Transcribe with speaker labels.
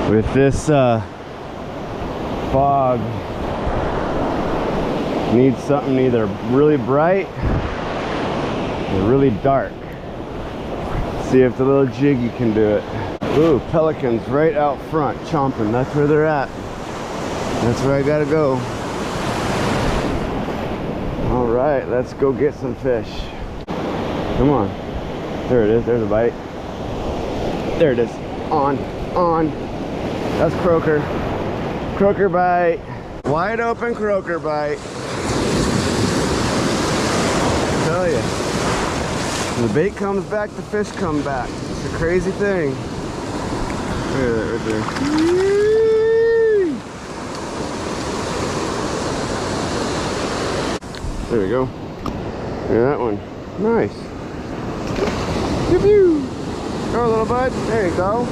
Speaker 1: with this fog. Needs something either really bright or really dark. See if the little jiggy can do it. Ooh, pelicans right out front chomping. That's where they're at. That's where I gotta go. All right, let's go get some fish. Come on. There it is. There's a bite. There it is. On. That's croaker. Croaker bite. Wide open croaker bite. I tell you. When the bait comes back, the fish come back. It's a crazy thing. Look at that right there. There we go. Look at that one. Nice. Pew pew. Go, little bud. There you go.